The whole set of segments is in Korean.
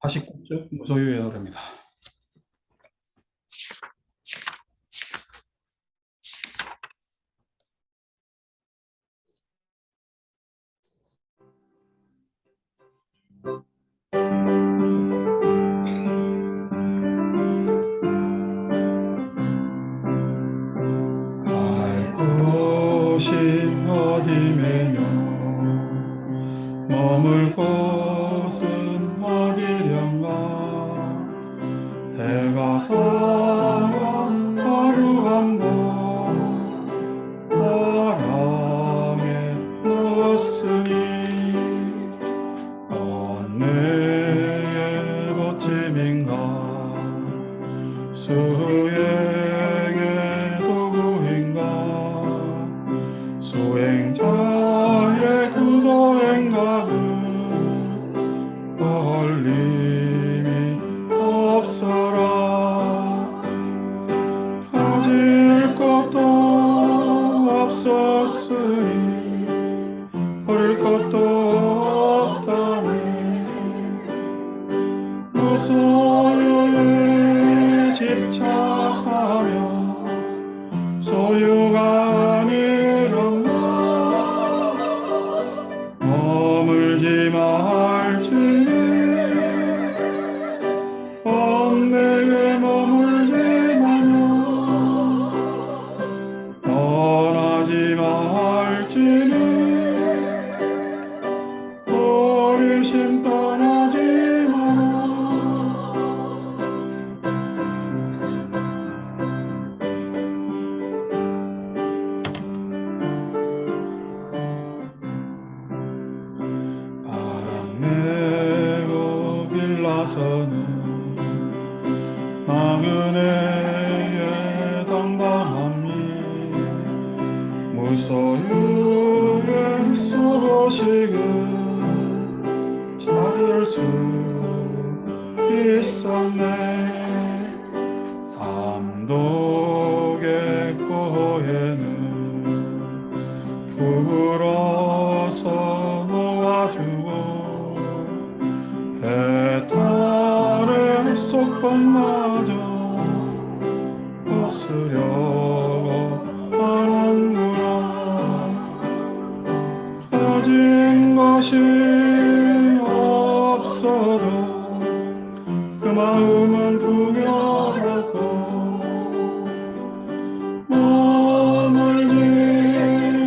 49쪽 무소유의 노래입니다. 갈 곳이 어디매뇨 머물 곳은 어디련가 해가 사나 하루 한번 바람에 넣었으니 언내의 보침인가 수행의 도구인가 수행자의 구도행각은 걸림이 없어라 가질 것도 없었으니 버릴 것도 없다니 무소유에 집착하며 소유가 아니란가 머물지 말지니 언내에 머물지 말며 떠나지 말지니 호리심 떠나지 마라 바람 내고 빌라서는 나그네의 당당함이 무소유의 소식은 찾을 수 있었네 삼독의 고해는 불어서 놓아주고 해탈의 속박마저 벗으려고 하는구나 가진 것이 없어도 그 마음은 풍요롭고 머물지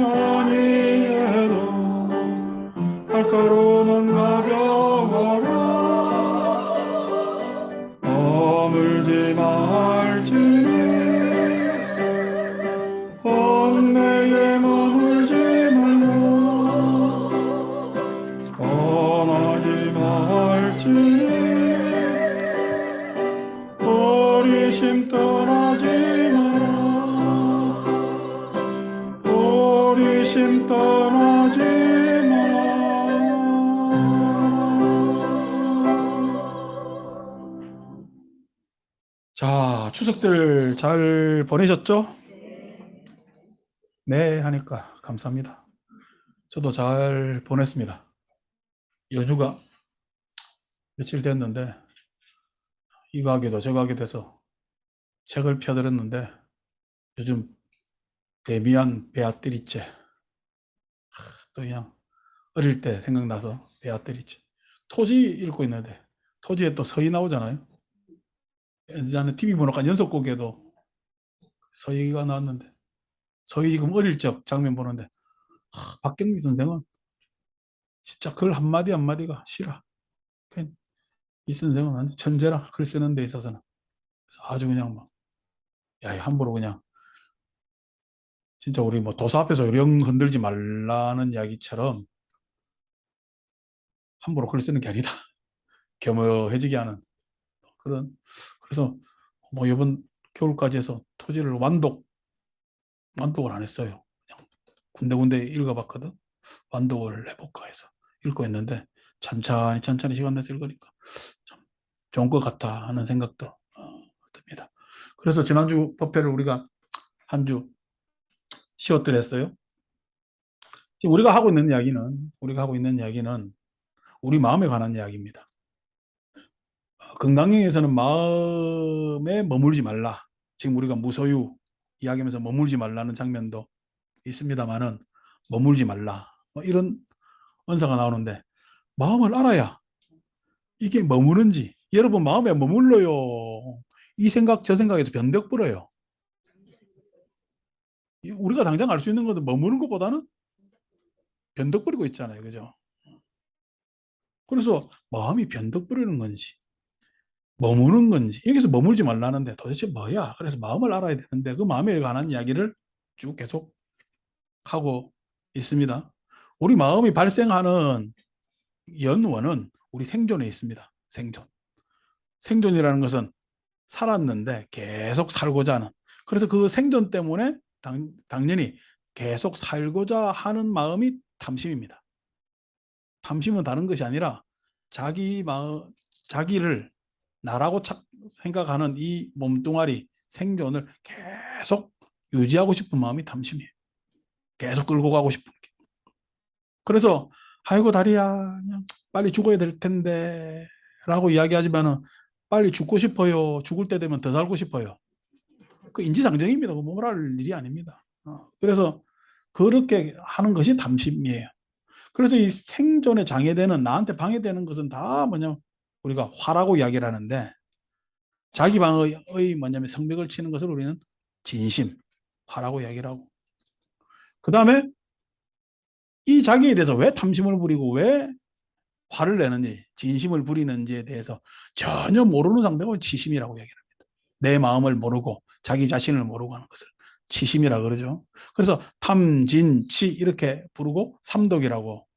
아니해도 발걸음은 가벼워라 머물지 말지니 언내에 머물지 말고 떠나지 말지니 호리심 떠나지 마라 호리심 떠나지 마라 자, 추석들 잘 보내셨죠? 네 하니까 감사합니다. 저도 잘 보냈습니다. 연휴가 며칠 됐는데 이거 하기도 저거 하기도 해서 책을 펴들었는데 요즘 데미안 베아트리체 또 그냥 어릴 때 생각나서 베아트리체 토지 읽고 있는데 토지에 또 서희 나오잖아요. 예전에 TV 번호가 연속곡에도 서희가 나왔는데 서희 지금 어릴 적 장면 보는데 박경미 선생은 진짜 글 한마디 한마디가 시라. 이 선생은 완전 천재라 글 쓰는 데 있어서는. 그래서 아주 그냥 막 야, 함부로 그냥 진짜 우리 뭐 도사 앞에서 요령 흔들지 말라는 이야기처럼 함부로 글 쓰는 게 아니다. 겸허해지게 하는 그런. 그래서 뭐 이번 겨울까지 해서 토지를 완독을 안 했어요. 그냥 군데군데 읽어봤거든. 완독을 해볼까 해서 읽고 있는데 천천히 시간 내서 읽으니까 참 좋은 것 같다 하는 생각도 듭니다. 그래서 지난주 법회를 우리가 한 주 쉬었더랬어요. 우리가 하고 있는 이야기는 우리 마음에 관한 이야기입니다. 건강경에서는 마음에 머물지 말라. 지금 우리가 무소유 이야기하면서 머물지 말라는 장면도 있습니다만은 머물지 말라. 뭐 이런 언사가 나오는데 마음을 알아야 이게 머무는지 여러분 마음에 머물러요. 이 생각 저 생각에서 변덕 불어요. 우리가 당장 알 수 있는 것은 머무는 것보다는 변덕 부리고 있잖아요. 그죠? 그래서 마음이 변덕 부리는 건지 머무는 건지 여기서 머물지 말라는데 도대체 뭐야? 그래서 마음을 알아야 되는데 그 마음에 관한 이야기를 쭉 계속 하고 있습니다. 우리 마음이 발생하는 연원은 우리 생존에 있습니다. 생존. 생존이라는 것은 살았는데 계속 살고자 하는. 그래서 그 생존 때문에 당연히 계속 살고자 하는 마음이 탐심입니다. 탐심은 다른 것이 아니라 자기 마음, 자기를 나라고 생각하는 이 몸뚱아리 생존을 계속 유지하고 싶은 마음이 탐심이에요. 계속 끌고 가고 싶은 게. 그래서 아이고 다리야 그냥 빨리 죽어야 될 텐데 라고 이야기하지만은 빨리 죽고 싶어요. 죽을 때 되면 더 살고 싶어요. 그 인지상정입니다. 그 뭐라 할 일이 아닙니다. 그래서 그렇게 하는 것이 탐심이에요. 그래서 이 생존에 장애되는 나한테 방해되는 것은 다 뭐냐면 우리가 화라고 이야기를 하는데 자기 방어의 뭐냐면 성벽을 치는 것을 우리는 진심, 화라고 이야기를 하고 그 다음에 이 자기에 대해서 왜 탐심을 부리고 왜 화를 내는지 진심을 부리는지에 대해서 전혀 모르는 상대가 치심이라고 이야기합니다. 내 마음을 모르고 자기 자신을 모르고 하는 것을 치심이라 그러죠. 그래서 탐진치 이렇게 부르고 삼독이라고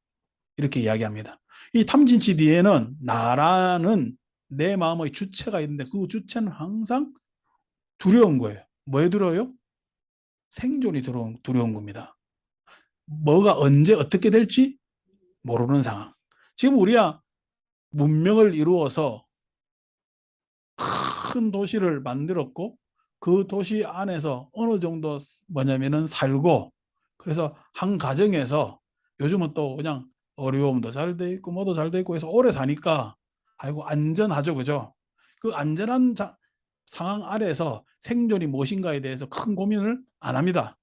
이렇게 이야기합니다. 이 탐진치 뒤에는 나라는 내 마음의 주체가 있는데 그 주체는 항상 두려운 거예요. 뭐에 두려워요? 생존이 두려운 겁니다. 뭐가 언제 어떻게 될지 모르는 상황. 지금 우리가 문명을 이루어서 큰 도시를 만들었고 그 도시 안에서 어느 정도 뭐냐면은 살고 그래서 한 가정에서 요즘은 또 그냥 어려움도 잘 돼 있고 뭐도 잘 돼 있고 해서 오래 사니까 아이고 안전하죠. 그죠? 그 안전한 상황 아래에서 생존이 무엇인가에 대해서 큰 고민을 안 합니다.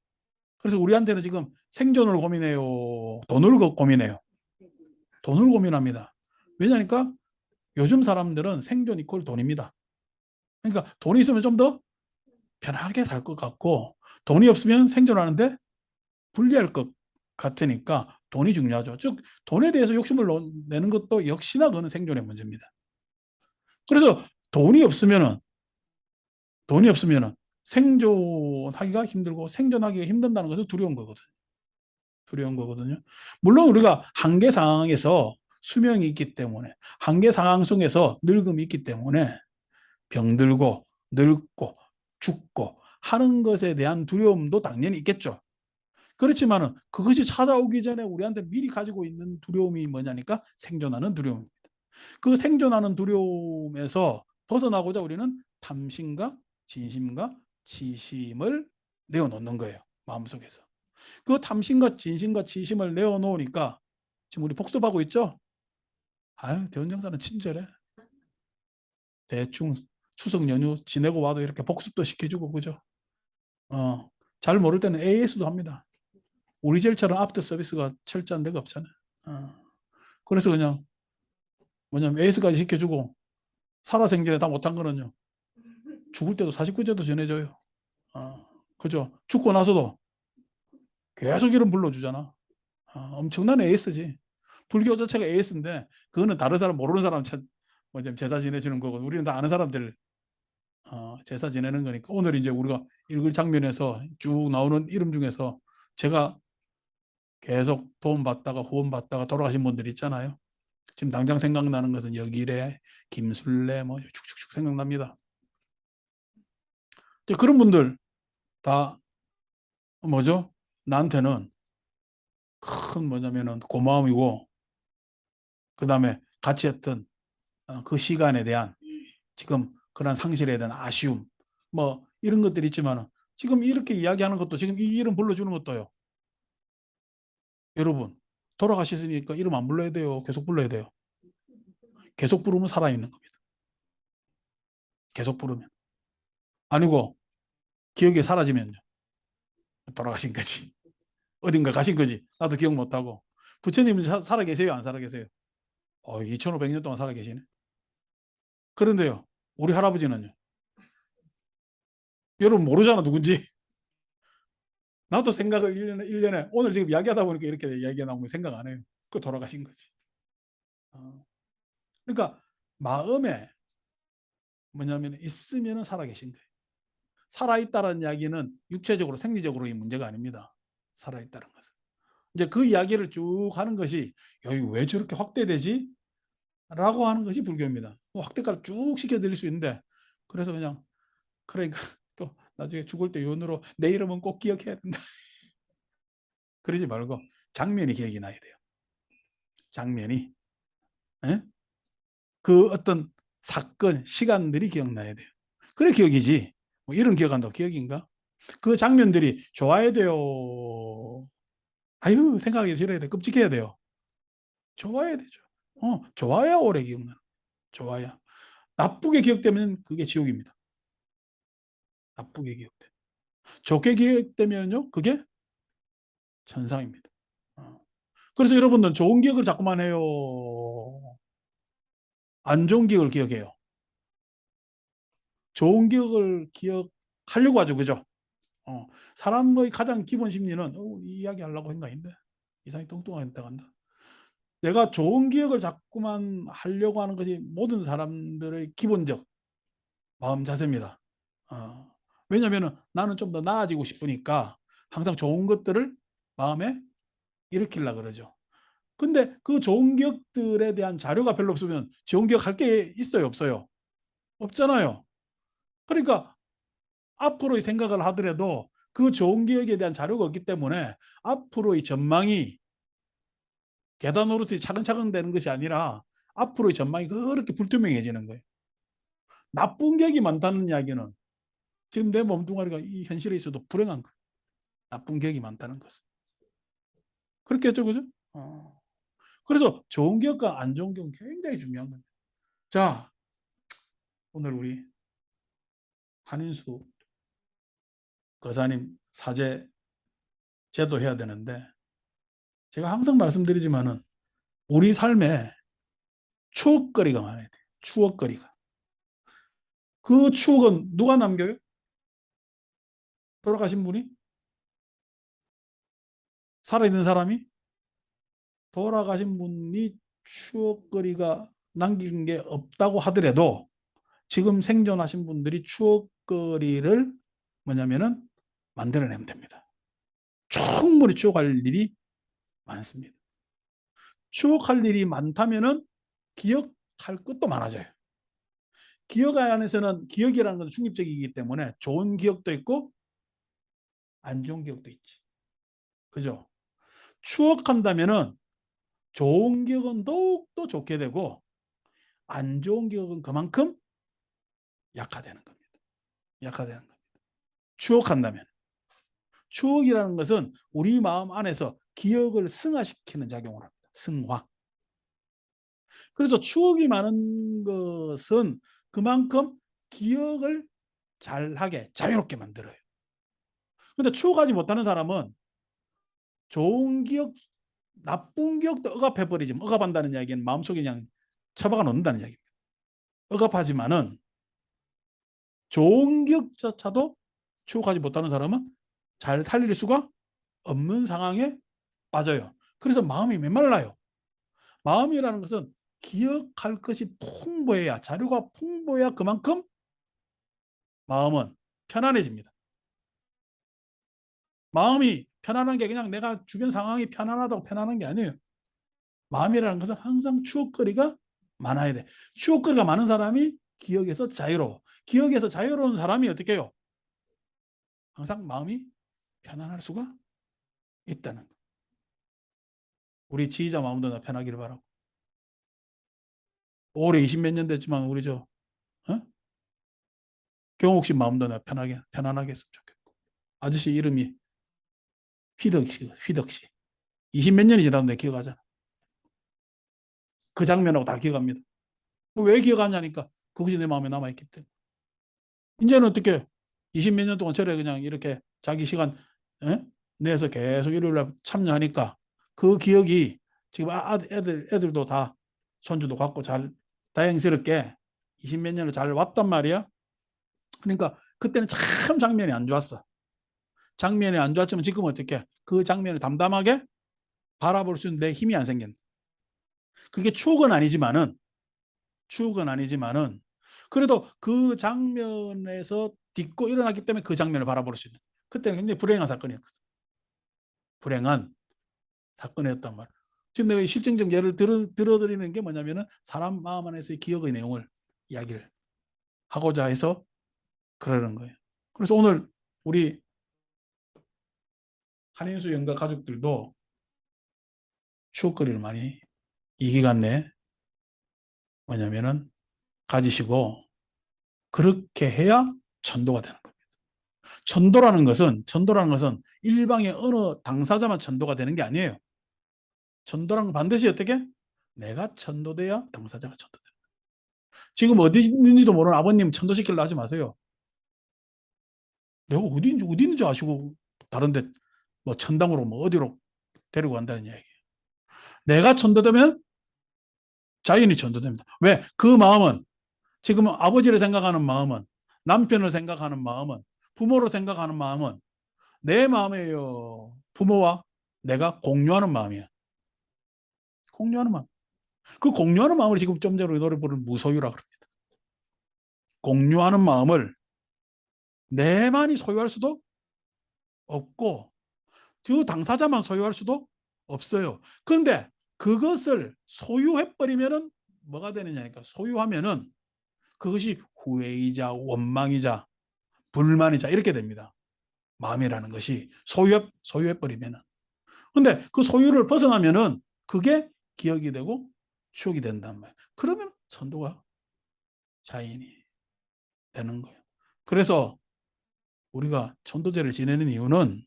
그래서 우리한테는 지금 생존을 고민해요. 돈을 고민해요. 돈을 고민합니다. 왜냐니까 요즘 사람들은 생존 이퀄 돈입니다. 그러니까 돈이 있으면 좀 더 편하게 살 것 같고 돈이 없으면 생존하는데 불리할 것 같으니까 돈이 중요하죠. 즉 돈에 대해서 욕심을 내는 것도 역시나 그거는 생존의 문제입니다. 그래서 돈이 없으면은 돈이 없으면은 생존하기가 힘들고 생존하기가 힘든다는 것은 두려운 거거든요. 두려운 거거든요. 물론 우리가 한계 상황에서 수명이 있기 때문에 한계 상황 속에서 늙음이 있기 때문에 병들고 늙고 죽고 하는 것에 대한 두려움도 당연히 있겠죠. 그렇지만은 그것이 찾아오기 전에 우리한테 미리 가지고 있는 두려움이 뭐냐니까 생존하는 두려움입니다. 그 생존하는 두려움에서 벗어나고자 우리는 탐심과 진심과 치심을 내어놓는 거예요. 마음속에서. 그 탐심과 진심과 치심을 내어놓으니까 지금 우리 복습하고 있죠? 아유, 대원장사는 친절해. 대충 추석 연휴 지내고 와도 이렇게 복습도 시켜주고, 그죠? 잘 모를 때는 AS도 합니다. 우리 제일처럼 아프터 서비스가 철저한 데가 없잖아요. 그래서 그냥 뭐냐면 AS까지 시켜주고 살아생전에 다 못한 거는요. 죽을 때도 사십구제도 전해줘요. 그죠? 죽고 나서도 계속 이름 불러주잖아. 엄청난 AS지. 불교 자체가 AS인데 그거는 다른 사람 모르는 사람 뭐냐면 제사 지내주는 거고 우리는 다 아는 사람들 제사 지내는 거니까 오늘 이제 우리가 읽을 장면에서 쭉 나오는 이름 중에서 제가 계속 도움받다가 후원받다가 돌아가신 분들 있잖아요. 지금 당장 생각나는 것은 여기래, 김술래 뭐 축축축 생각납니다. 그런 분들 다 뭐죠? 나한테는 큰 뭐냐면은 고마움이고 그다음에 같이 했던 그 시간에 대한 지금 그런 상실에 대한 아쉬움 뭐 이런 것들이 있지만은 지금 이렇게 이야기하는 것도 지금 이 이름 불러주는 것도요. 여러분 돌아가셨으니까 이름 안 불러야 돼요. 계속 불러야 돼요. 계속 부르면 살아있는 겁니다. 계속 부르면. 아니고 기억이 사라지면요. 돌아가신 거지. 어딘가 가신 거지. 나도 기억 못하고. 부처님은 살아 계세요? 안 살아 계세요? 2500년 동안 살아 계시네. 그런데요, 우리 할아버지는요. 여러분 모르잖아, 누군지. 나도 생각을 1년에 오늘 지금 이야기하다 보니까 이렇게 이야기가 나오면 생각 안 해요. 그 돌아가신 거지. 그러니까 마음에 뭐냐면 있으면 살아계신 거예요. 살아있다는 이야기는 육체적으로 생리적으로의 문제가 아닙니다. 살아있다는 것은. 이제 그 이야기를 쭉 하는 것이 여기 왜 저렇게 확대되지? 라고 하는 것이 불교입니다. 확대까지 쭉 시켜드릴 수 있는데 그래서 그냥 그러니까 또 나중에 죽을 때 연으로 내 이름은 꼭 기억해야 된다. 그러지 말고 장면이 기억이 나야 돼요. 장면이. 에? 그 어떤 사건, 시간들이 기억나야 돼요. 그래 기억이지. 뭐 이런 기억한다고 기억인가? 그 장면들이 좋아야 돼요. 아유 생각하기 싫어야 돼. 끔찍해야 돼요. 좋아야 되죠. 좋아야 오래 기억나. 좋아야. 나쁘게 기억되면 그게 지옥입니다. 나쁘게 기억돼. 좋게 기억되면요, 그게 천상입니다. 그래서 여러분들 좋은 기억을 자꾸만 해요. 안 좋은 기억을 기억해요. 좋은 기억을 기억하려고 하죠, 그죠? 사람의 가장 기본 심리는 이 이야기 하려고 한 거 아닌데 이상이 뚱뚱하게 간다. 내가 좋은 기억을 자꾸만 하려고 하는 것이 모든 사람들의 기본적 마음 자세입니다. 왜냐하면 나는 좀 더 나아지고 싶으니까 항상 좋은 것들을 마음에 일으키려고 그러죠. 근데 그 좋은 기억들에 대한 자료가 별로 없으면 좋은 기억 할 게 있어요, 없어요? 없잖아요. 그러니까 앞으로의 생각을 하더라도 그 좋은 기억에 대한 자료가 없기 때문에 앞으로의 전망이 계단 오르듯이 차근차근 되는 것이 아니라 앞으로의 전망이 그렇게 불투명해지는 거예요. 나쁜 기억이 많다는 이야기는 지금 내 몸뚱아리가 이 현실에 있어도 불행한 거예요. 나쁜 기억이 많다는 것은. 그렇겠죠, 그죠? 그래서 좋은 기억과 안 좋은 기억은 굉장히 중요한 겁니다. 자, 오늘 우리 한인수 거사님 사제 제도해야 되는데 제가 항상 말씀드리지만은 우리 삶에 추억거리가 많아야 돼요. 추억거리가. 그 추억은 누가 남겨요? 돌아가신 분이? 살아있는 사람이? 돌아가신 분이 추억거리가 남긴 게 없다고 하더라도 지금 생존하신 분들이 추억거리를 뭐냐면은 만들어내면 됩니다. 충분히 추억할 일이 많습니다. 추억할 일이 많다면은 기억할 것도 많아져요. 기억 안에서는 기억이라는 건 중립적이기 때문에 좋은 기억도 있고 안 좋은 기억도 있지. 그죠? 추억한다면은 좋은 기억은 더욱더 좋게 되고 안 좋은 기억은 그만큼 약화되는 겁니다. 약화되는 겁니다. 추억한다면. 추억이라는 것은 우리 마음 안에서 기억을 승화시키는 작용을 합니다. 승화. 그래서 추억이 많은 것은 그만큼 기억을 잘하게 자유롭게 만들어요. 근데 추억하지 못하는 사람은 좋은 기억, 나쁜 기억도 억압해버리지만 억압한다는 이야기는 마음속에 그냥 처박아 놓는다는 이야기입니다. 억압하지만은 좋은 기억조차도 추억하지 못하는 사람은 잘 살릴 수가 없는 상황에 빠져요. 그래서 마음이 메말라요. 마음이라는 것은 기억할 것이 풍부해야 자료가 풍부해야 그만큼 마음은 편안해집니다. 마음이 편안한 게 그냥 내가 주변 상황이 편안하다고 편안한 게 아니에요. 마음이라는 것은 항상 추억거리가 많아야 돼. 추억거리가 많은 사람이 기억에서 자유로워. 기억에서 자유로운 사람이 어떻게 해요? 항상 마음이 편안할 수가 있다는 거. 우리 지휘자 마음도 나 편하기를 바라고. 올해 20 몇 년 됐지만 우리 경옥 씨 마음도 나 편안하게 했으면 좋겠고. 아저씨 이름이 휘덕 씨. 20 몇 년이 지났는데 기억하잖아. 그 장면하고 다 기억합니다. 왜 기억하냐니까 그것이 내 마음에 남아있기 때문에. 이제는 어떻게 20 몇 년 동안 절에 그냥 이렇게 자기 시간 에? 내서 계속 일요일날 참여하니까 그 기억이 지금 애들도 다 손주도 갖고 잘 다행스럽게 20 몇 년을 잘 왔단 말이야. 그러니까 그때는 참 장면이 안 좋았어. 장면이 안 좋았지만 지금은 어떻게 그 장면을 담담하게 바라볼 수 있는 내 힘이 안 생겼네. 그게 추억은 아니지만은 그래도 그 장면에서 딛고 일어났기 때문에 그 장면을 바라볼 수 있는. 그때는 굉장히 불행한 사건이었거든. 불행한 사건이었단 말이야. 지금 내가 실증적 예를 들어드리는 게 뭐냐면은 사람 마음 안에서의 기억의 내용을 이야기를 하고자 해서 그러는 거예요. 그래서 오늘 우리 한인수 영가 가족들도 추억거리를 많이 이 기간 내에 뭐냐면은 가지시고 그렇게 해야 전도가 되는 겁니다. 전도라는 것은 일방의 어느 당사자만 전도가 되는 게 아니에요. 전도라는 건 반드시 어떻게? 내가 전도돼야 당사자가 전도돼. 지금 어디 있는지도 모르는 아버님 전도시키려 하지 마세요. 내가 어디 있는지 아시고 다른데 뭐 천당으로 뭐 어디로 데리고 간다는 이야기예요. 내가 전도되면 자연히 전도됩니다. 왜? 그 마음은 지금 아버지를 생각하는 마음은 남편을 생각하는 마음은 부모를 생각하는 마음은 내 마음이에요. 부모와 내가 공유하는 마음이야. 공유하는 마음. 그 공유하는 마음을 지금 좀 전에 노래 부르는 무소유라 그럽니다. 공유하는 마음을 내만이 소유할 수도 없고 그 당사자만 소유할 수도 없어요. 그런데 그것을 소유해버리면은 뭐가 되느냐니까 소유하면은 그것이 후회이자 원망이자 불만이자 이렇게 됩니다. 마음이라는 것이 소유해버리면은. 근데 그 소유를 벗어나면은 그게 기억이 되고 추억이 된단 말이에요. 그러면 선도가 자인이 되는 거예요. 그래서 우리가 천도제를 지내는 이유는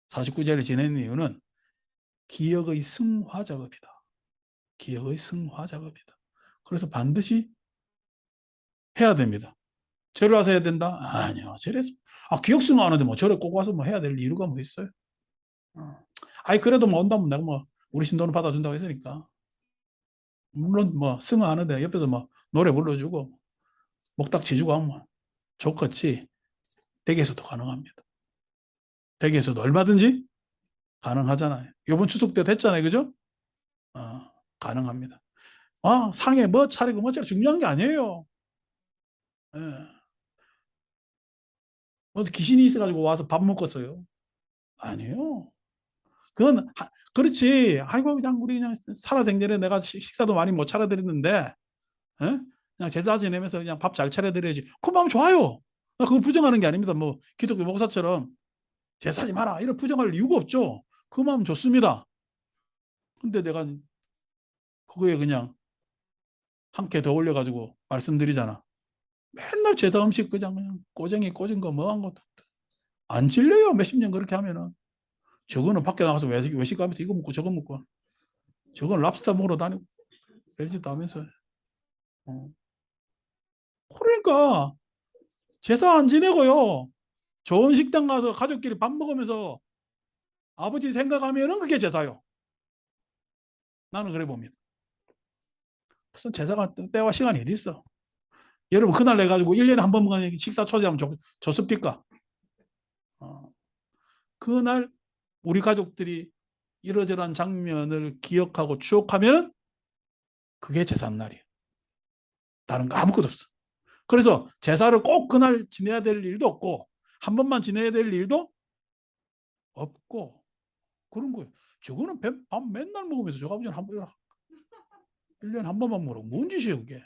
49제를 지내는 이유는 기억의 승화 작업이다. 기억의 승화 작업이다. 그래서 반드시 해야 됩니다. 절에 와서 해야 된다? 아니요. 절에서 기억 승화하는데 뭐 절에 꼭 와서 뭐 해야 될 이유가 뭐 있어요? 아니 그래도 뭐 온다면 내가 뭐 우리 신도는 받아준다고 했으니까 물론 뭐 승화하는데 옆에서 뭐 노래 불러주고 목탁 치주고 하면 좋겠지. 댁에서도 가능합니다. 댁에서도 얼마든지 가능하잖아요. 이번 추석 때도 했잖아요. 그죠? 어, 가능합니다. 상에 뭐 차리고 뭐 차리고 중요한 게 아니에요. 예. 어디 귀신이 있어가지고 와서 밥 먹었어요. 아니에요. 그건 그렇지. 아이고 그냥 우리 그냥 살아생전에 내가 식사도 많이 못 차려드렸는데 에? 그냥 제사 지내면서 그냥 밥 잘 차려드려야지. 그 마음 좋아요. 나 그거 부정하는 게 아닙니다. 뭐 기독교 목사처럼 제사지 마라 이런 부정할 이유가 없죠. 그 마음 좋습니다. 근데 내가 그거에 그냥 한 개 더 올려가지고 말씀드리잖아. 맨날 제사 음식 그냥 꼬쟁이 꽂은 거 뭐 한 것도 안 질려요. 몇십 년 그렇게 하면은. 저거는 밖에 나가서 외식하면서 이거 먹고 저거 먹고 저건 랍스터 먹으러 다니고 별짓도 하면서 어. 그러니까 제사 안 지내고요. 좋은 식당 가서 가족끼리 밥 먹으면서 아버지 생각하면은 그게 제사요. 나는 그래 봅니다. 무슨 제사가 때와 시간이 어디 있어. 여러분 그날 내가지고 1년에 한 번만 식사 초대하면 좋습니까? 그날 우리 가족들이 이러저러한 장면을 기억하고 추억하면 그게 제삿날이에요. 다른 거 아무것도 없어. 그래서 제사를 꼭 그날 지내야 될 일도 없고 한 번만 지내야 될 일도 없고 그런 거예요. 저거는 밥 맨날 먹으면서 저거 아버지는 1년에 한 번만 먹으라고 뭔 짓이에요 그게.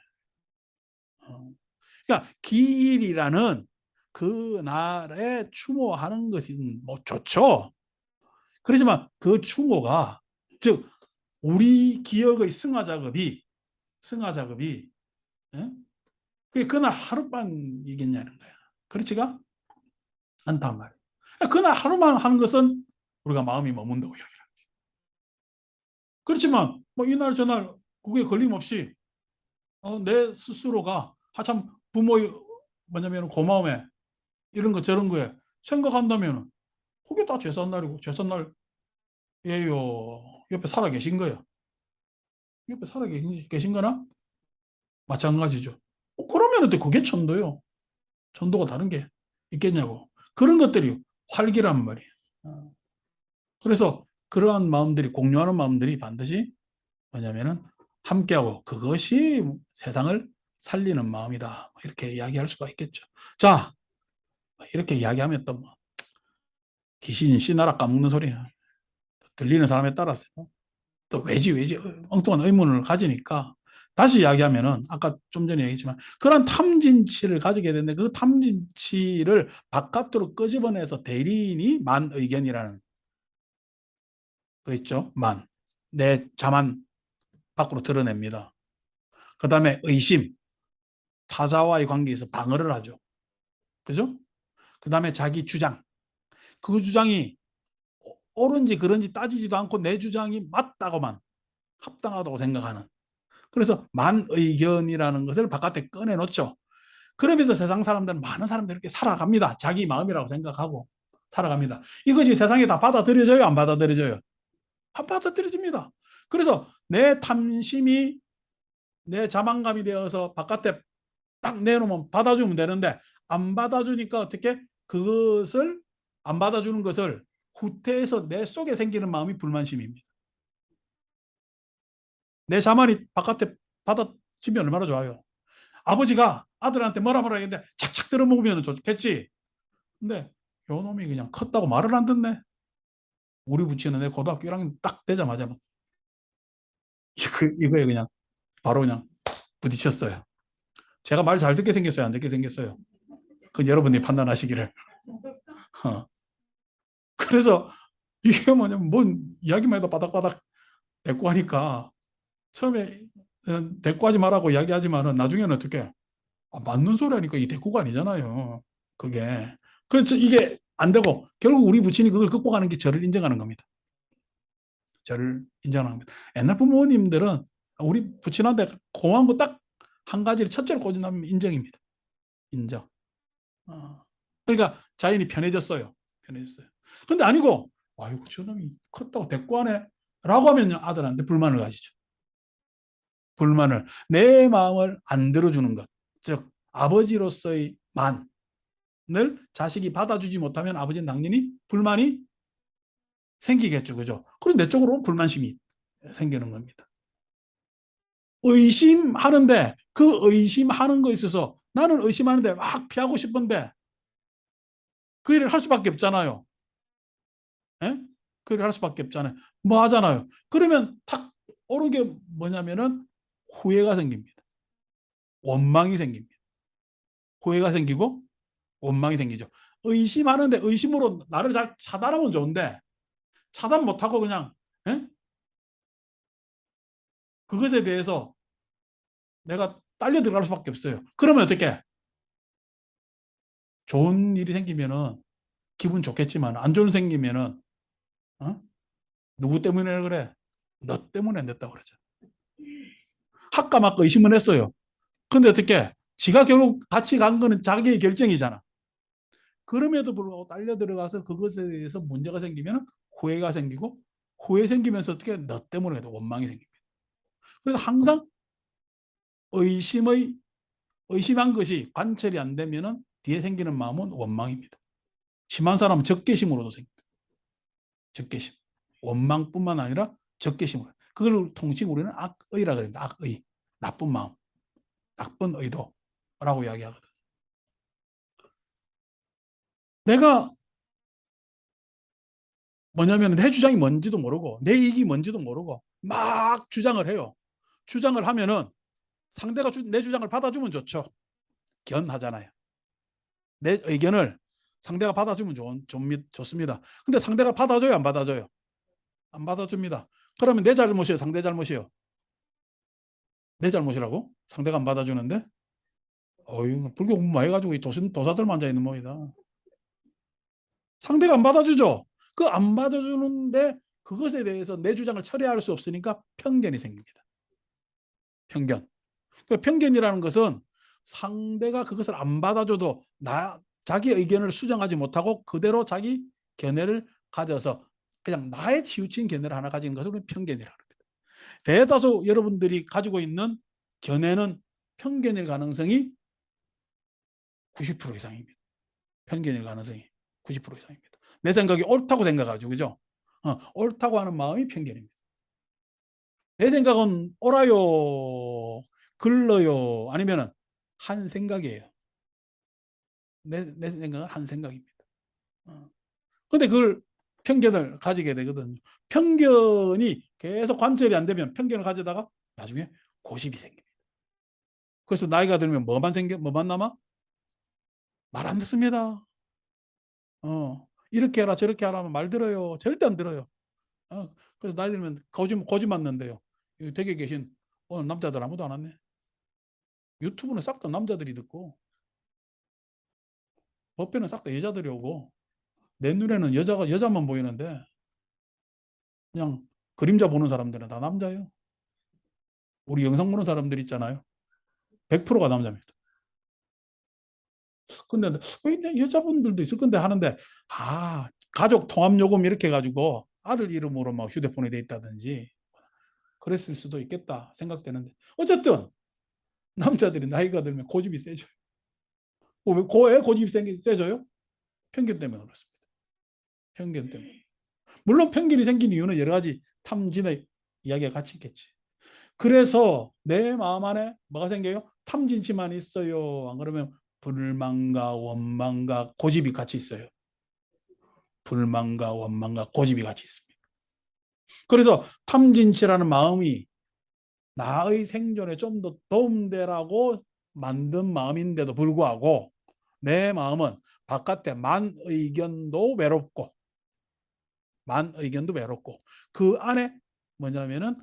그러니까 기일이라는 그날에 추모하는 것이 뭐 좋죠. 그렇지만 그 추모가 즉 우리 기억의 승화 작업이 예? 그게 그날 하룻밤이겠냐는 거야. 그렇지가 않단 말이야. 그날 하루만 하는 것은 우리가 마음이 머문다고 이야기를 합니다. 그렇지만 뭐 이날 저날 그게 걸림없이 내 스스로가 하참 뭐냐면 고마움에 이런 거 저런 거에 생각한다면 그게 다 제삿날이고 제삿날 예요 옆에 살아 계신 거예요. 옆에 살아 계신 거나 마찬가지죠. 그러면 또 그게 천도요. 천도가 다른 게 있겠냐고. 그런 것들이 활기란 말이에요. 그래서 그러한 마음들이 공유하는 마음들이 반드시 뭐냐면은 함께하고 그것이 세상을 살리는 마음이다. 뭐 이렇게 이야기할 수가 있겠죠. 자, 이렇게 이야기하면 또 뭐 귀신 씨나라 까먹는 소리야. 들리는 사람에 따라서 또 왜지 엉뚱한 의문을 가지니까 다시 이야기하면은 아까 좀 전에 얘기했지만 그런 탐진치를 가지게 되는데 그 탐진치를 바깥으로 끄집어내서 대리인이 만의견이라는 거 있죠. 내 자만 밖으로 드러냅니다. 그 다음에 의심, 타자와의 관계에서 방어를 하죠. 그죠? 그 다음에 자기 주장, 그 주장이 옳은지 그런지 따지지도 않고 내 주장이 맞다고만 합당하다고 생각하는, 그래서 만의견이라는 것을 바깥에 꺼내놓죠. 그러면서 세상 사람들은 많은 사람들이 이렇게 살아갑니다. 자기 마음이라고 생각하고 살아갑니다. 이것이 세상에 다 받아들여져요? 안 받아들여져요? 안 받아들여집니다. 그래서 내 탐심이 내 자만감이 되어서 바깥에 딱 내놓으면 받아주면 되는데 안 받아주니까 어떻게 그것을 안 받아주는 것을 후퇴해서 내 속에 생기는 마음이 불만심입니다. 내 자만이 바깥에 받아지면 얼마나 좋아요. 아버지가 아들한테 뭐라 했는데 착착 들어먹으면 좋겠지. 근데 요 놈이 그냥 컸다고 말을 안 듣네. 우리 부치는 내 고등학교 1학년 딱 되자마자 이거에 그냥 바로 그냥 부딪혔어요. 제가 말 잘 듣게 생겼어요? 안 듣게 생겼어요? 그건 여러분이 판단하시기를. 그래서 이게 뭐냐면 뭔 이야기만 해도 바닥바닥 대꾸 하니까 처음에 대꾸하지 말라고 이야기하지만은 나중에는 어떻게 맞는 소리 하니까 이 대꾸가 아니잖아요. 그게. 그래서 이게 안 되고 결국 우리 부친이 그걸 극복하는 게 저를 인정하는 겁니다. 저를 인정하는 겁니다. 옛날 부모님들은 우리 부친한테 고마운 거 딱 한 가지를 첫째로 꽂은다면 인정입니다. 인정. 그러니까 자연이 편해졌어요. 편해졌어요. 근데 아니고 아이고 저놈이 컸다고 대꾸하네 라고 하면 아들한테 불만을 가지죠. 불만을, 내 마음을 안 들어주는 것, 즉 아버지로서의 만을 자식이 받아주지 못하면 아버지는 당연히 불만이 생기겠죠. 그죠? 그럼 내 쪽으로 불만심이 생기는 겁니다. 의심하는데 그 의심하는 거에 있어서 나는 의심하는데 막 피하고 싶은데 그 일을 할 수밖에 없잖아요. 예? 그 일을 할 수밖에 없잖아요. 뭐 하잖아요. 그러면 탁 오르게 뭐냐면은 후회가 생깁니다. 원망이 생깁니다. 후회가 생기고 원망이 생기죠. 의심하는데 의심으로 나를 잘 차단하면 좋은데 차단 못하고 그냥 예? 그것에 대해서 내가 딸려 들어갈 수밖에 없어요. 그러면 어떻게? 좋은 일이 생기면은 기분 좋겠지만 안 좋은 일 생기면은 어? 누구 때문에 그래? 너 때문에 안 됐다고 그러죠. 할까 말까 의심은 했어요. 근데 어떻게? 지가 결국 같이 간 거는 자기의 결정이잖아. 그럼에도 불구하고 딸려 들어가서 그것에 대해서 문제가 생기면 후회가 생기고 후회 생기면서 어떻게? 너 때문에 원망이 생깁니다. 그래서 항상 의심한 것이 관철이 안 되면은 뒤에 생기는 마음은 원망입니다. 심한 사람은 적개심으로도 생깁니다. 적개심. 원망뿐만 아니라 적개심으로. 그걸 통칭 우리는 악의라 그럽니다. 악의. 나쁜 마음. 나쁜 의도라고 이야기하거든. 내가 뭐냐면 내 주장이 뭔지도 모르고 내 이익이 뭔지도 모르고 막 주장을 해요. 주장을 하면은 상대가 내 주장을 받아주면 좋죠. 견하잖아요. 내 의견을 상대가 받아주면 좋습니다. 근데 상대가 받아줘요, 안 받아줘요? 안 받아줍니다. 그러면 내 잘못이에요, 상대 잘못이에요? 내 잘못이라고? 상대가 안 받아주는데? 어이, 불교 공부 많이 해가지고 이 도사들만 앉아있는 모이다. 상대가 안 받아주죠? 그 안 받아주는데 그것에 대해서 내 주장을 철회할 수 없으니까 편견이 생깁니다. 편견. 그 편견이라는 것은 상대가 그것을 안 받아줘도 자기 의견을 수정하지 못하고 그대로 자기 견해를 가져서 그냥 나의 치우친 견해를 하나 가진 것을 편견이라고 합니다. 대다수 여러분들이 가지고 있는 견해는 편견일 가능성이 90% 이상입니다. 편견일 가능성이 90% 이상입니다. 내 생각이 옳다고 생각하죠. 그죠? 옳다고 하는 마음이 편견입니다. 내 생각은 옳아요, 글러요, 아니면은 한 생각이에요. 내 생각은 한 생각입니다. 근데 그걸 편견을 가지게 되거든요. 편견이 계속 관철이 안 되면 편견을 가져다가 나중에 고집이 생깁니다. 그래서 나이가 들면 뭐만 남아? 말 안 듣습니다. 이렇게 해라 저렇게 하라면 말 들어요. 절대 안 들어요. 그래서 나이 들면 고집 맞는데요. 여기 댁에 계신 오늘 남자들 아무도 안 왔네. 유튜브는 싹 다 남자들이 듣고 법회는 싹 다 여자들이 오고 내 눈에는 여자만 보이는데 그냥 그림자 보는 사람들은 다 남자예요. 우리 영상 보는 사람들 있잖아요. 100%가 남자입니다. 근데 왜 여자분들도 있을 건데 하는데 가족 통합 요금 이렇게 해가지고 아들 이름으로 막 휴대폰이 돼 있다든지 그랬을 수도 있겠다 생각되는데 어쨌든 남자들이 나이가 들면 고집이 세져요. 왜 고집이 세져요? 편견 때문에 그렇습니다. 편견 때문에. 물론 편견이 생긴 이유는 여러 가지 탐진의 이야기가 같이 있겠지. 그래서 내 마음 안에 뭐가 생겨요? 탐진치만 있어요. 안 그러면 불만과 원망과 고집이 같이 있어요. 불만과 원망과 고집이 같이 있습니다. 그래서 탐진치라는 마음이 나의 생존에 좀 더 도움되라고 만든 마음인데도 불구하고 내 마음은 바깥에 만 의견도 외롭고 그 안에 뭐냐면은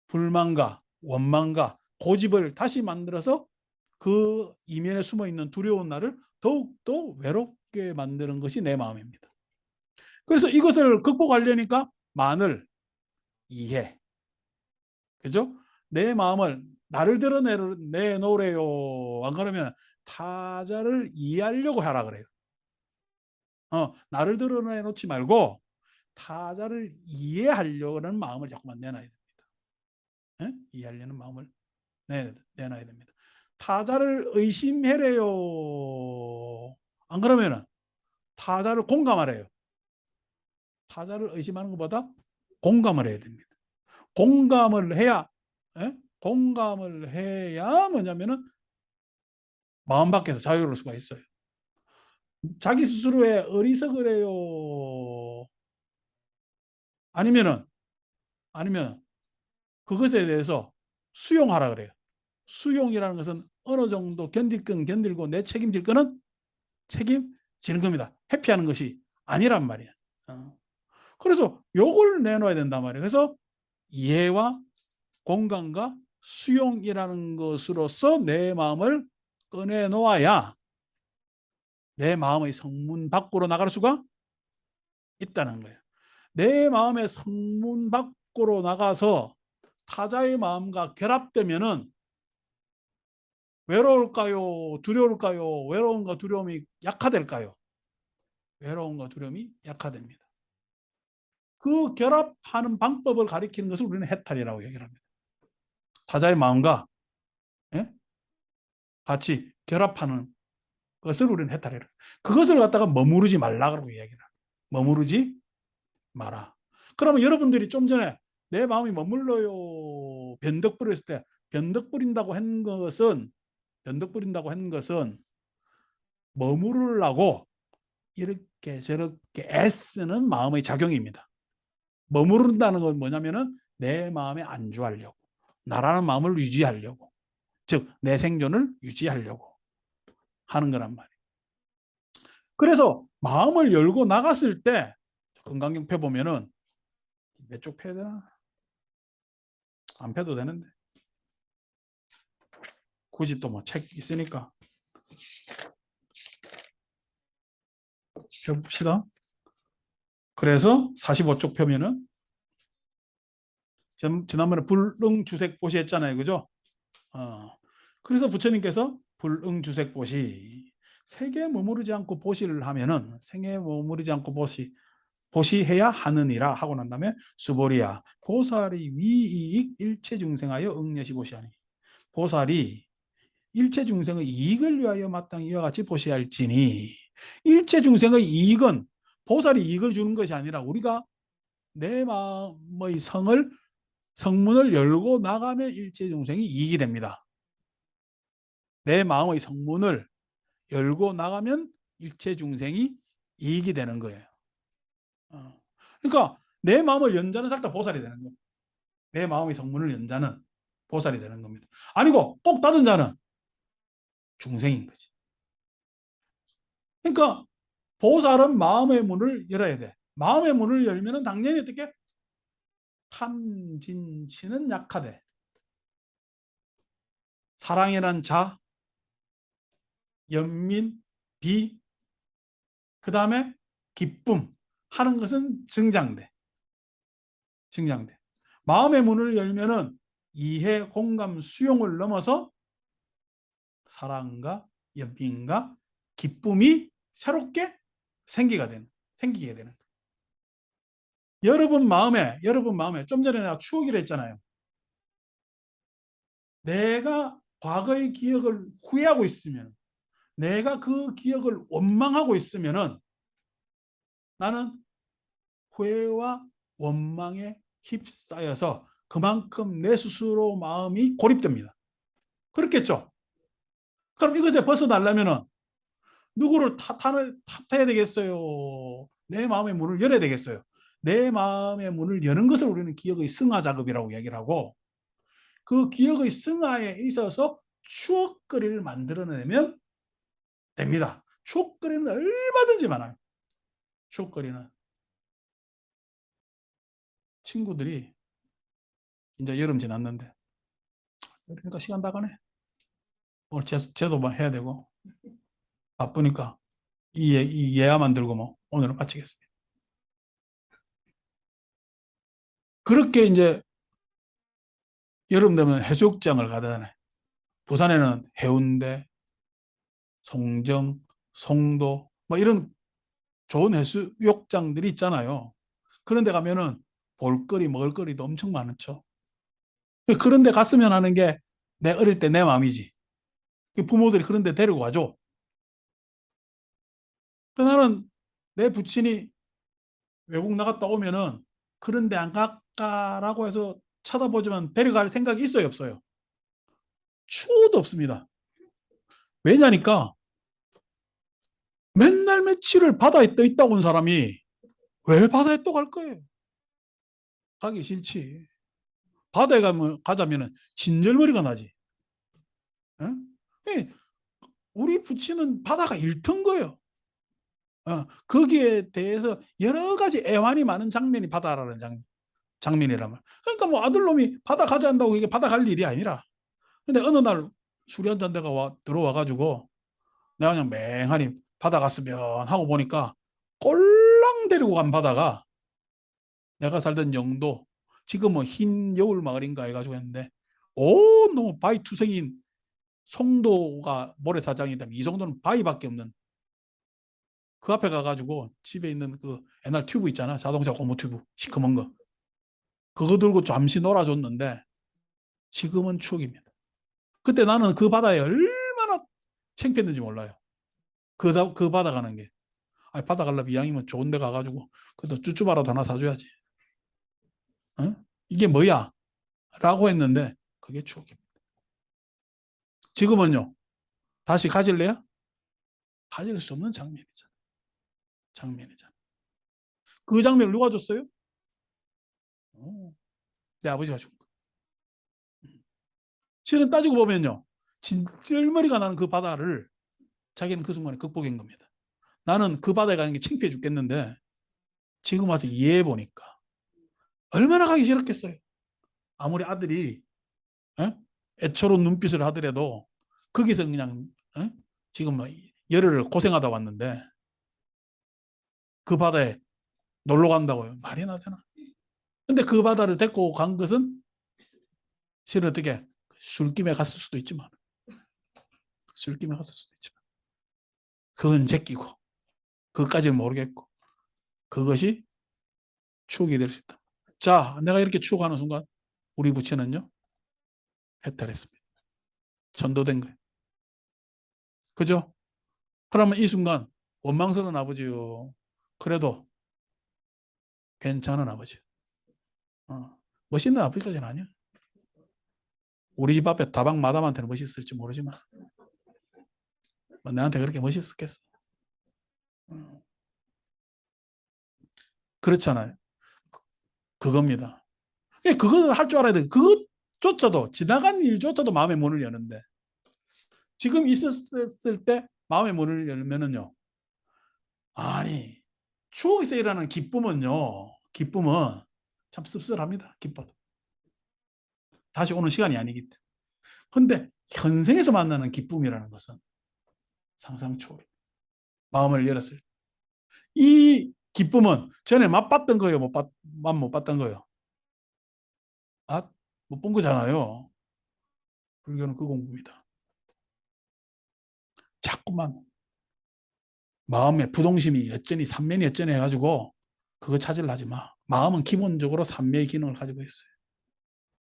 불만과 원망과 고집을 다시 만들어서 그 이면에 숨어 있는 두려운 나를 더욱더 외롭게 만드는 것이 내 마음입니다. 그래서 이것을 극복하려니까 만을 이해. 그죠? 내 마음을 나를 드러내놓으래요. 안 그러면 타자를 이해하려고 하라 그래요. 나를 드러내놓지 말고 타자를 이해하려는 마음을 자꾸만 내놔야 됩니다. 네? 이해하려는 마음을 내놔야 됩니다. 타자를 의심해래요. 안 그러면은 타자를 공감하래요. 타자를 의심하는 것보다 공감을 해야 됩니다. 공감을 해야 예? 공감을 해야 뭐냐면은 마음 밖에서 자유로울 수가 있어요. 자기 스스로의 어리석을 해요. 아니면은 그것에 대해서 수용하라 그래요. 수용이라는 것은 어느 정도 견딜 건 견딜고 내 책임질 거는 책임지는 겁니다. 회피하는 것이 아니란 말이야. 그래서 요걸 내놓아야 된단 말이에요. 그래서 이해와 공감과 수용이라는 것으로서 내 마음을 꺼내 놓아야 내 마음의 성문 밖으로 나갈 수가 있다는 거예요. 내 마음의 성문 밖으로 나가서 타자의 마음과 결합되면은 외로울까요? 두려울까요? 외로움과 두려움이 약화될까요? 외로움과 두려움이 약화됩니다. 그 결합하는 방법을 가리키는 것을 우리는 해탈이라고 얘기를 합니다. 타자의 마음과 예? 같이 결합하는 것을 우리는 해탈이라. 그것을 갖다가 머무르지 말라고 이야기를 합니다. 머무르지 마라. 그러면 여러분들이 좀 전에 내 마음이 머물러요 변덕 부렸을 때 변덕 부린다고 한 것은 머무르려고 이렇게 저렇게 애쓰는 마음의 작용입니다. 머무른다는 건 뭐냐면은 내 마음에 안주하려고 나라는 마음을 유지하려고 즉 내 생존을 유지하려고 하는 거란 말이에요. 그래서 마음을 열고 나갔을 때 건강경 펴보면은 몇 쪽 펴야 되나? 안 펴도 되는데 굳이 또 뭐 책 있으니까 펴봅시다. 그래서 45쪽 펴면은 지난번에 불능주색 보시 했잖아요. 그죠? 그래서 부처님께서 불응주색보시, 세계에 머무르지 않고 보시를 하면은, 생에 머무르지 않고 보시해야 하느니라 하고 난 다음에 수보리야 보살이 위이익 일체 중생하여 응여시 보시하니, 보살이 일체 중생의 이익을 위하여 마땅히 이와 같이 보시할지니, 일체 중생의 이익은 보살이 이익을 주는 것이 아니라 우리가 내 마음의 성문을 열고 나가면 일체 중생이 이익이 됩니다. 내 마음의 성문을 열고 나가면 일체 중생이 이익이 되는 거예요. 그러니까 내 마음을 연 자는 살다 보살이 되는 거예요. 내 마음의 성문을 연 자는 보살이 되는 겁니다. 아니고 꼭 닫은 자는 중생인 거지. 그러니까 보살은 마음의 문을 열어야 돼. 마음의 문을 열면은 당연히 어떻게? 탐진치는 약하되 사랑이란 자, 연민, 비, 그 다음에 기쁨 하는 것은 증장돼. 마음의 문을 열면은 이해, 공감, 수용을 넘어서 사랑과 연민과 기쁨이 새롭게 생기게 되는. 여러분 마음에 좀 전에 내가 추억이라 했잖아요. 내가 과거의 기억을 후회하고 있으면, 내가 그 기억을 원망하고 있으면은 나는 후회와 원망에 휩싸여서 그만큼 내 스스로 마음이 고립됩니다. 그렇겠죠? 그럼 이것에 벗어나려면은 누구를 탓해야 되겠어요? 내 마음의 문을 열어야 되겠어요? 내 마음의 문을 여는 것을 우리는 기억의 승화 작업이라고 얘기를 하고, 그 기억의 승화에 있어서 추억거리를 만들어내면 됩니다. 추억거리는 얼마든지 많아요. 추억거리는 친구들이 이제 여름 지났는데, 그러니까 시간 다 가네. 오늘 제도만 해야 되고 바쁘니까 이 예화만 들고 뭐 오늘은 마치겠습니다. 그렇게 이제 여름 되면 해수욕장을 가잖아요. 부산에는 해운대, 송정, 송도 뭐 이런 좋은 해수욕장들이 있잖아요. 그런 데 가면은 볼거리, 먹을거리도 엄청 많죠. 그런 데 갔으면 하는 게 내 어릴 때 내 마음이지. 부모들이 그런 데 데리고 가죠. 나는 내 부친이 외국 나갔다 오면은 그런 데 안 갈까라고 해서 쳐다보지만 데려갈 생각이 있어요, 없어요? 추호도 없습니다. 왜냐니까 맨날 며칠을 바다에 떠 있다 온 사람이 왜 바다에 또 갈 거예요? 가기 싫지. 바다에 가자면은 진절머리가 나지. 응? 우리 부친은 바다가 일터인 거예요. 거기에 대해서 여러 가지 애환이 많은 장면이 바다라는 장면이란 말. 그러니까 뭐 아들놈이 바다 가자 한다고 이게 바다 갈 일이 아니라. 근데 어느 날 술이 한잔 대가 들어와 가지고 내가 그냥 맹하니 바다 갔으면 하고 보니까 꼴랑 데리고 간 바다가 내가 살던 영도, 지금은 뭐 흰 여울 마을인가 해가지고 했는데 온 너무 바위 투성인, 송도가 모래사장이다 이 정도는 바위밖에 없는 그 앞에 가가지고 집에 있는 그 옛날 튜브 있잖아, 자동차 고무 튜브 시커먼 거, 그거 들고 잠시 놀아줬는데 지금은 추억입니다. 그때 나는 그 바다에 얼마나 창피했는지 몰라요. 그 바다 가는 게. 아니, 바다 가려면 이왕이면 좋은 데 가가지고 그래도 쭈쭈바라도 하나 사줘야지. 어? 이게 뭐야? 라고 했는데 그게 추억입니다. 지금은요, 다시 가질래요? 가질 수 없는 장면이잖아. 장면이잖아. 그 장면을 누가 줬어요? 내 아버지가 준 거. 실은 따지고 보면요, 진절머리가 나는 그 바다를 자기는 그 순간에 극복한 겁니다. 나는 그 바다에 가는 게 창피해 죽겠는데 지금 와서 이해해 보니까 얼마나 가기 싫었겠어요. 아무리 아들이 애처로운 눈빛을 하더라도 거기서 그냥 지금 뭐 열흘을 고생하다 왔는데 그 바다에 놀러 간다고요? 말이나 되나? 근데 그 바다를 데리고 간 것은 실은 어떻게 술김에 갔을 수도 있지만 술김에 갔을 수도 있지만 그건 제끼고 그것까지는 모르겠고 그것이 추억이 될 수 있다. 자, 내가 이렇게 추억하는 순간 우리 부처는요 해탈했습니다. 전도된 거예요. 그죠? 그러면 이 순간 원망스러운 아버지요. 그래도 괜찮은 아버지. 멋있는 아버지까지는 아니야. 우리 집 앞에 다방 마담한테는 멋있을지 모르지만 나한테 그렇게 멋있었겠어. 그렇잖아요. 그겁니다. 그거는 할 줄 알아야 돼. 그것조차도 지나간 일조차도 마음의 문을 여는데 지금 있었을 때 마음의 문을 열면은요. 아니 추억에서 일어나는 기쁨은 참 씁쓸합니다. 기뻐도 다시 오는 시간이 아니기 때문에. 근데 현생에서 만나는 기쁨이라는 것은 상상 초월. 마음을 열었을 때. 이 기쁨은 전에 맛봤던 거예요? 맛 못 봤던 거예요? 못 본 거잖아요. 불교는 그 공부입니다. 자꾸만 마음에 부동심이 여전히 삼면이 여전히 해가지고 그거 찾으려 하지 마. 마음은 기본적으로 삼매의 기능을 가지고 있어요.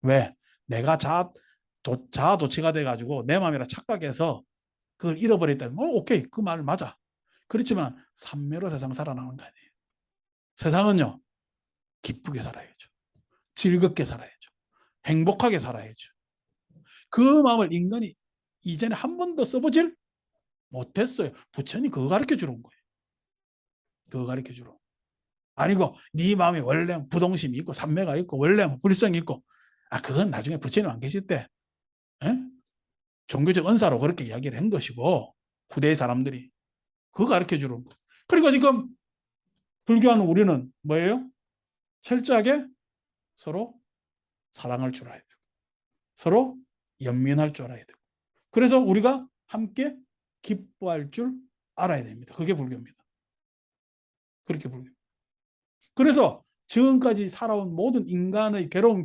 왜? 내가 자아도취가 돼가지고 내 마음이라 착각해서 그걸 잃어버렸다면 오케이 그 말 맞아. 그렇지만 삼매로 세상 살아나는 거 아니에요. 세상은요 기쁘게 살아야죠. 즐겁게 살아야죠. 행복하게 살아야죠. 그 마음을 인간이 이전에 한 번도 써보질 못했어요. 부처님 그거 가르쳐 주는 거예요. 그거 가르쳐 주러. 아니고 네 마음에 원래 부동심이 있고 삼매가 있고 원래 불성이 있고 그건 나중에 부처님 안 계실 때 에? 종교적 은사로 그렇게 이야기를 한 것이고 후대의 사람들이 그거 가르쳐 주는 거. 그리고 지금 불교하는 우리는 뭐예요? 철저하게 서로 사랑할 줄 알아야 되고 서로 연민할 줄 알아야 되고 그래서 우리가 함께 기뻐할 줄 알아야 됩니다. 그게 불교입니다. 그렇게 불교. 그래서 지금까지 살아온 모든 인간의 괴로운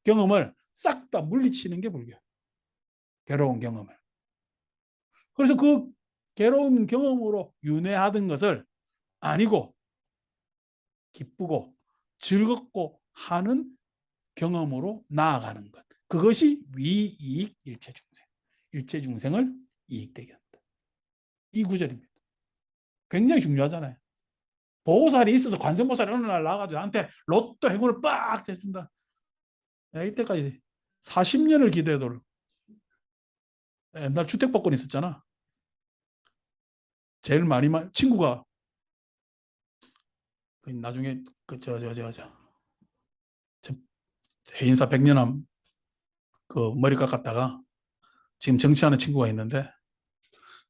경험을 싹 다 물리치는 게 불교. 괴로운 경험을. 그래서 그 괴로운 경험으로 윤회하던 것을 아니고 기쁘고 즐겁고 하는 경험으로 나아가는 것. 그것이 위이익 일체중생. 일체중생을 이익되게 한다. 이 구절입니다. 굉장히 중요하잖아요. 보살이 있어서 관세음보살이 어느 날 나가지고 나한테 로또 행운을 빡 해준다. 내가 이때까지 40년을 기도해도 옛날 주택복권 있었잖아. 제일 많이 친구가 나중에 해인사 백년암 그 머리 깎았다가 지금 정치하는 친구가 있는데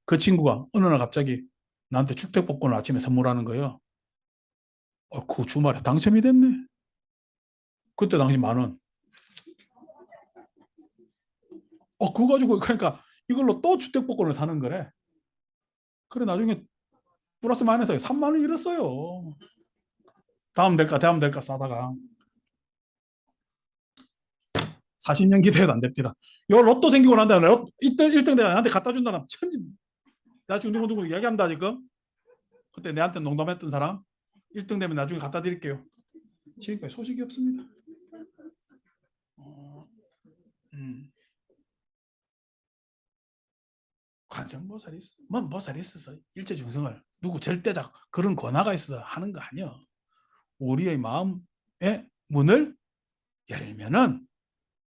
그 친구가 어느 날 갑자기 나한테 주택복권을 아침에 선물하는 거예요. 그 주말에 당첨이 됐네. 그때 당시 10,000원. 그거 가지고 그러니까 이걸로 또 주택복권을 사는 거래. 그래 나중에 플러스 마이너스 30,000원 잃었어요. 다음 될까 싸다가 40년 기대해도 안 됩니다. 요 로또 생기고 난 다음에 1등 내가 나한테 갖다 준다는 천지 나중에 누구 이야기한다 지금. 그때 내한테 농담했던 사람 1등 되면 나중에 갖다 드릴게요. 지금까지 소식이 없습니다. 관세음보살이 있어. 뭔 보살이 있어서 일체중생을 누구 절대적 그런 권화가 있어서 하는 거 아니야. 우리의 마음의 문을 열면은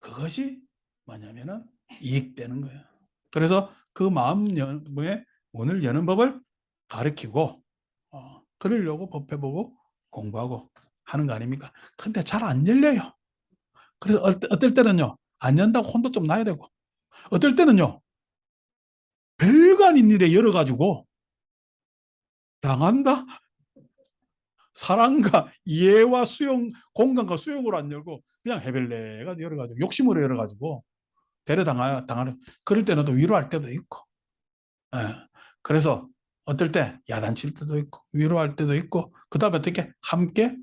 그것이 뭐냐면은 이익되는 거야. 그래서 그 마음의 문을 여는 법을 가르치고 그러려고 법해보고 공부하고 하는 거 아닙니까? 근데 잘 안 열려요. 그래서 어떨 때는요 안 연다고 혼도 좀 나야 되고 어떨 때는요 별거 아닌 일에 열어가지고 당한다. 사랑과 이해와 수용, 공간과 수용으로 안 열고 그냥 해벨레가 열어가지고 욕심으로 열어가지고 당하는 그럴 때는 또 위로할 때도 있고 예. 그래서 어떨 때 야단칠 때도 있고 위로할 때도 있고 그 다음에 어떻게 함께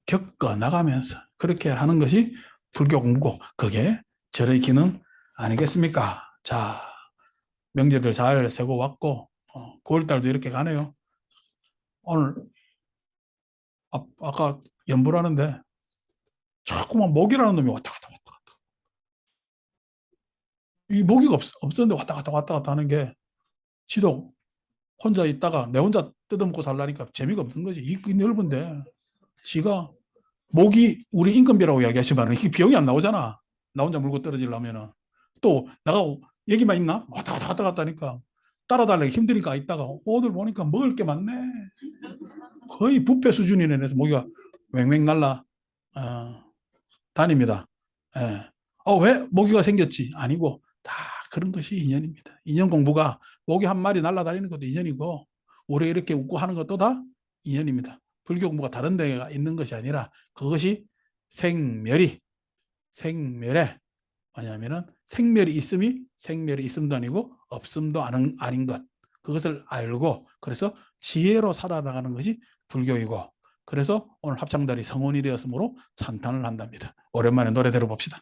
겪어 나가면서 그렇게 하는 것이 불교 공부고 그게 절의 기능 아니겠습니까? 자 명제들 잘 세고 왔고 9월달도 이렇게 가네요. 오늘 아까 연불 하는데 자꾸만 모기라는 놈이 왔다 갔다 왔다 갔다. 이 모기가 없었는데 왔다 갔다 왔다 갔다 하는 게 지도 혼자 있다가 내 혼자 뜯어먹고 살라니까 재미가 없는 거지. 이 넓은데 지가 모기 우리 인건비라고 이야기하지만 이게 비용이 안 나오잖아. 나 혼자 물고 떨어지려면은 또 내가 여기만 있나? 왔다 갔다 왔다 갔다 하니까 따라달라기 힘드니까 있다가 오늘 보니까 먹을 게 많네. 거의 뷔페 수준이네. 그래서 모기가 맹맹 날라 다닙니다. 예. 왜 모기가 생겼지? 아니고 다 그런 것이 인연입니다. 인연 공부가 모기 한 마리 날아다니는 것도 인연이고 우리 이렇게 웃고 하는 것도 다 인연입니다. 불교 공부가 다른 데가 있는 것이 아니라 그것이 생멸에 뭐냐면은 생멸이 있음도 아니고 없음도 아닌 것. 그것을 알고 그래서 지혜로 살아나가는 것이 불교이고 그래서 오늘 합창단이 성원이 되었으므로 찬탄을 한답니다. 오랜만에 노래 들어봅시다.